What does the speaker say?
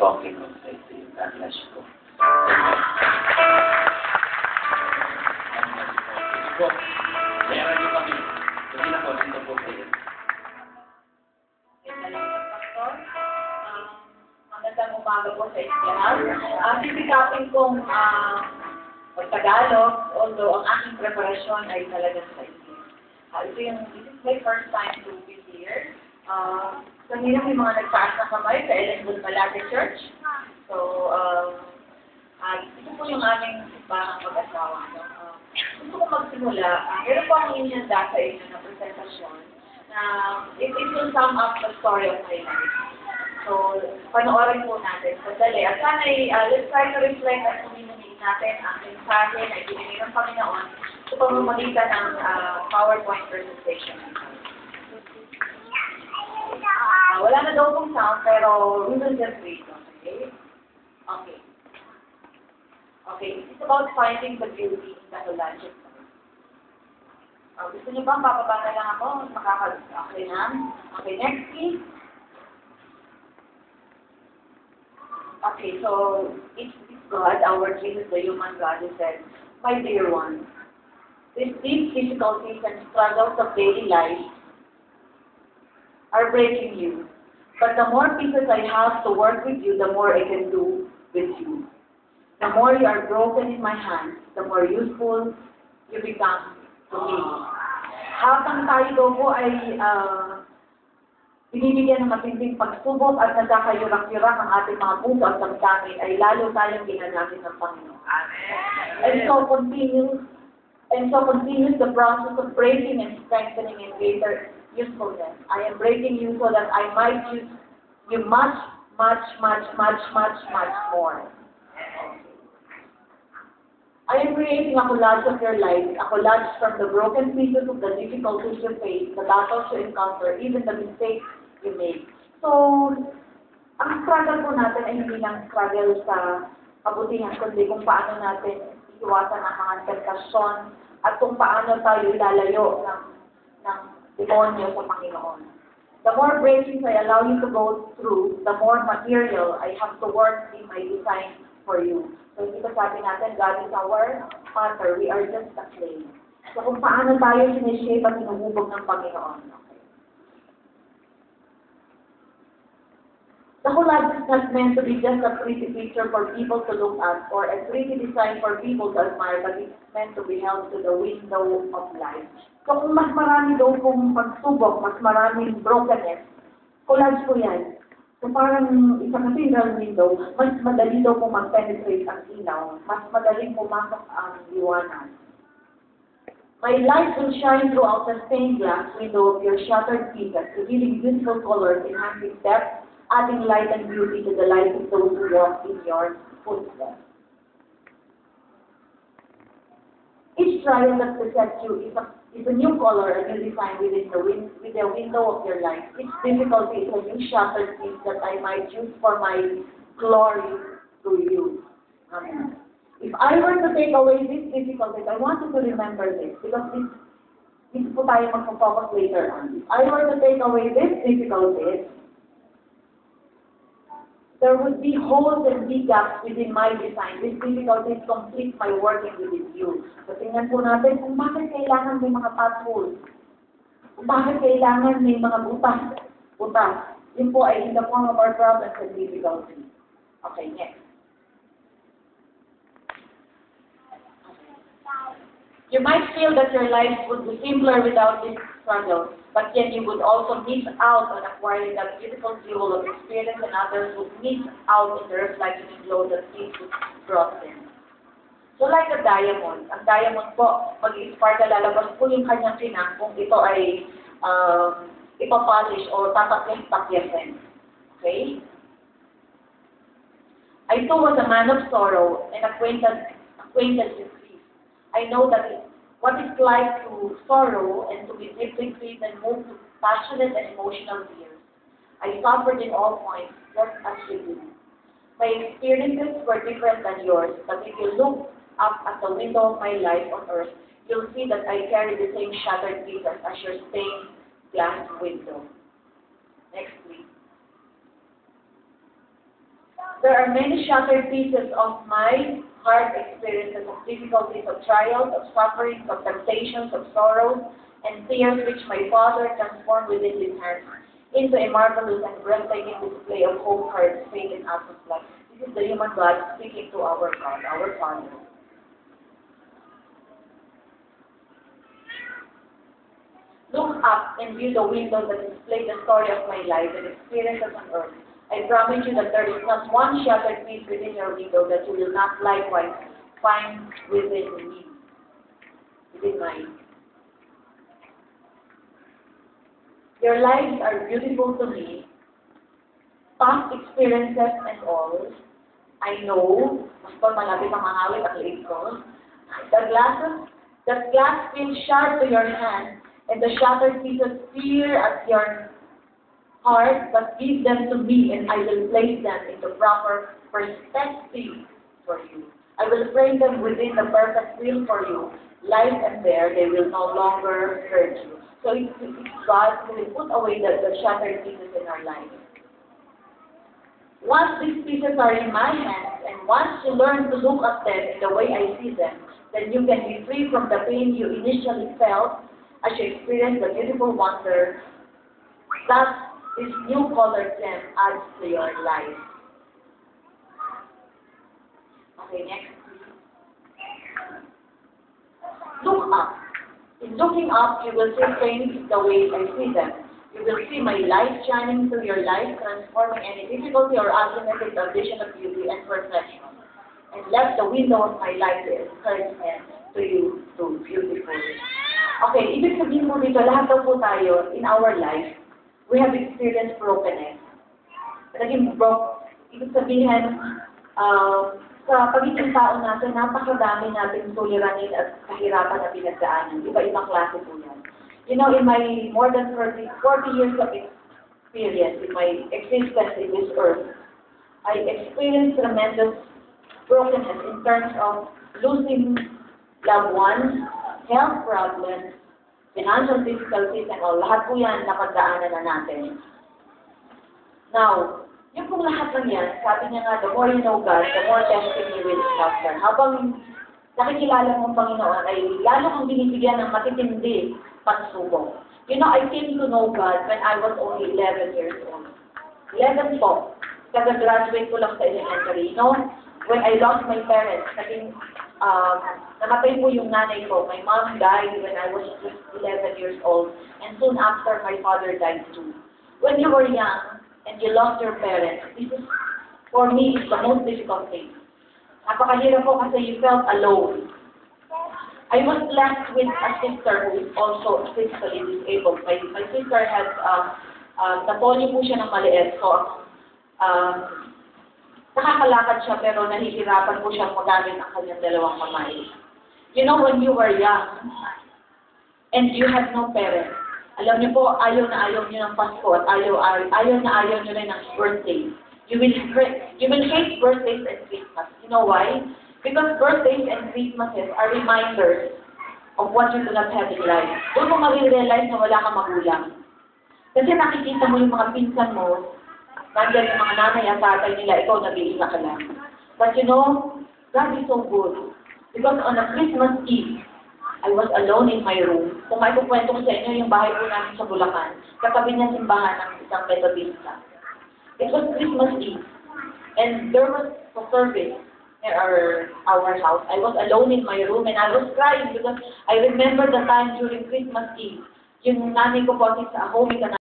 talking of faith to you. God bless you. Po, meron niyo kami. Hindi na po, dito po kayo. Magandang umaga po sa inyo lahat. Sisikapin kong mag-Tagalog, although ang aking preparasyon ay talagang sa inyo. This is my first time to be here. Kanina may mga nagtaas na kamay sa Ellen Malate Church. So, ito po yung aming simbahang mag-asawa. Gusto ko magsimula. Meron po ang inyanda sa inyo na presentasyon na it will sum up the story of my life. So, panoorin po natin. Sandali. At sana let's try to reflect at kuminunin natin ang mensahe na ibinigay ng Panginoon sa pamamagitan ng PowerPoint presentation. Wala na daw pong sound, pero we will just read. Okay? Okay. Okay. It's about finding the beauty in the logic. Gusto niyo bang bababa na lang ako? Okay na? Okay, next please. Okay, so it's God, our Jesus, the human God, who said, "My dear one, these deep difficulties and struggles of daily life are breaking you. But the more pieces I have to work with you, the more I can do with you. The more you are broken in my hands, the more useful you become to me." Habang tayo daw po ay binibigyan ng matinding pagsubok at nagkakayurak-yurak ang ating mga puso at damdamin, ay lalo tayong ginagamit ng Panginoon. And so continues the process of breaking and strengthening in greater usefulness. I am breaking you so that I might use you much, much, much, much, much, much more. I am creating a collage of your life, a collage from the broken pieces of the difficulties you face, the battles you encounter, even the mistakes you make. So, ang struggle po natin ay hindi lang struggle sa kabutihan, kundi kung paano natin iwasan ang mga tentasyon at kung paano tayo ilalayo ng demonyo sa Panginoon. The more breakings I allow you to go through, the more material I have to work in my design for you. So, hindi ba sabi natin, God is our Father, we are just a clay. So, kung paano tayo sinishape at hinuhubog ng Panginoon. Okay. The collage is not meant to be just a pretty picture for people to look at or a pretty design for people to admire, but it's meant to be held to the window of life. So, kung mas marami daw kung pagsubok, mas maraming brokenness, collage po yan. So parang isa cathedral window, mas madali daw po mag-penetrate ang ilaw, mas madaling pumasok ang liwanag. My light will shine throughout the stained glass window of your shattered pieces, revealing beautiful colors, enhancing depth, adding light and beauty to the lives of those who walk in your footsteps. Each trial that presents you is a new color, a new design within the window of your life. Each difficulty is a new shattered piece that I might use for my glory to you. Amen. If I were to take away these difficulties, I want you to remember this, because this po tayo magpo-focus later on. If I were to take away these difficulties, there would be holes and big gaps within my design. These difficulties complete my working within you. So, tingnan po natin kung bakit kailangan may mga potholes. Kung bakit kailangan may mga butas. Yun po ay in the form of our problems and difficulties. Okay, next. You might feel that your life would be simpler without this struggle, but yet you would also miss out on acquiring that beautiful jewel of experience, and others would miss out on the reflection and glow that Jesus brought them. So like a diamond, ang diamond po, mag-sparkle, lalabas po yung kanyang pinang kung ito ay ipapolish o tatakyasin. Okay? I too was a man of sorrow and acquainted with grief. I know that what it's like to sorrow and to be deeply grieved and moved to passionate and emotional tears. I suffered in all points, just as you do. My experiences were different than yours, but if you look up at the window of my life on earth, you'll see that I carry the same shattered pieces as your stained glass window. Next, please. There are many shattered pieces of my heart experiences of difficulties, of trials, of sufferings, of temptations, of sorrows, and tears which my Father transformed within his hands into a marvelous and breathtaking display of hope, courage, faith, and acts of life. This is the human God speaking to our God, our Father. Look up and view the window that displays the story of my life and experiences on earth. I promise you that there is not one shattered piece within your window that you will not likewise find within me, within mine. Your lives are beautiful to me, past experiences and all. I know, mas pa malapit ang mangawit ang leeg ko. The glass feels sharp to your hand, and the shattered pieces peer at your heart, but give them to me, and I will place them into proper perspective for you. I will frame them within the perfect will for you. Life and there, they will no longer hurt you. So it's God who will put away the shattered pieces in our life. Once these pieces are in my hands, and once you learn to look at them in the way I see them, then you can be free from the pain you initially felt as you experience the beautiful wonder that this new colored gem adds to your life. Okay, next. Look up. In looking up, you will see things the way I see them. You will see my light shining through your life, transforming any difficulty or ultimately the vision of beauty and perfection. And let the window of my life be encouragement to you to beautiful. Okay, ibig sabihin mo dito, lahat daw po tayo in our life, we have experienced brokenness. Naging broke, ibig sabihin, sa pagiging tao natin, napakadami natin suliranin at kahirapan na pinagdaanan. Iba-ibang klase po yan. You know, in my more than 40 years of experience, in my existence in this earth, I experienced tremendous brokenness in terms of losing loved ones, health problems, financial difficulties, and all. Lahat po yan napagdaanan na natin. Now, yung pong lahat ng yan, sabi niya nga, the more you know God, the more testing you will encounter. Habang nakikilala mo ang Panginoon, ay lalo kang binibigyan ng matitindi pagsubok. You know, I came to know God when I was only 11 years old. 11 po. Kagagraduate ko lang sa elementary. You know, when I lost my parents, namatay po yung nanay ko. My mom died when I was just 11 years old. And soon after, my father died too. When you were young, and you lost your parents, this is, for me, is the most difficult thing. Napakahirap po kasi you felt alone. I was left with a sister who is also physically disabled. My sister had, napoli po siya ng maliit, so, nakakalakad siya pero nahihirapan po siyang magamit ang kanyang dalawang kamay. You know, when you were young, and you had no parents, alam niyo po, ayaw na ayaw niyo ng Pasko at ayaw na ayaw niyo rin ng birthday. You will hate birthdays and Christmas. You know why? Because birthdays and Christmases are reminders of what you do not have in life. Doon mo marirealize na wala kang magulang. Kasi nakikita mo yung mga pinsan mo, nandiyan yung mga nanay at tatay nila, ikaw nag-iisa ka lang. But you know, God is so good. Because on a Christmas Eve, I was alone in my room. Kung may kukwento ko sa inyo, yung bahay po namin sa Bulacan, katabi niya simbahan ng isang Methodista. It was Christmas Eve. And there was a service near our house. I was alone in my room and I was crying because I remember the time during Christmas Eve. Yung nanay ko po sa home,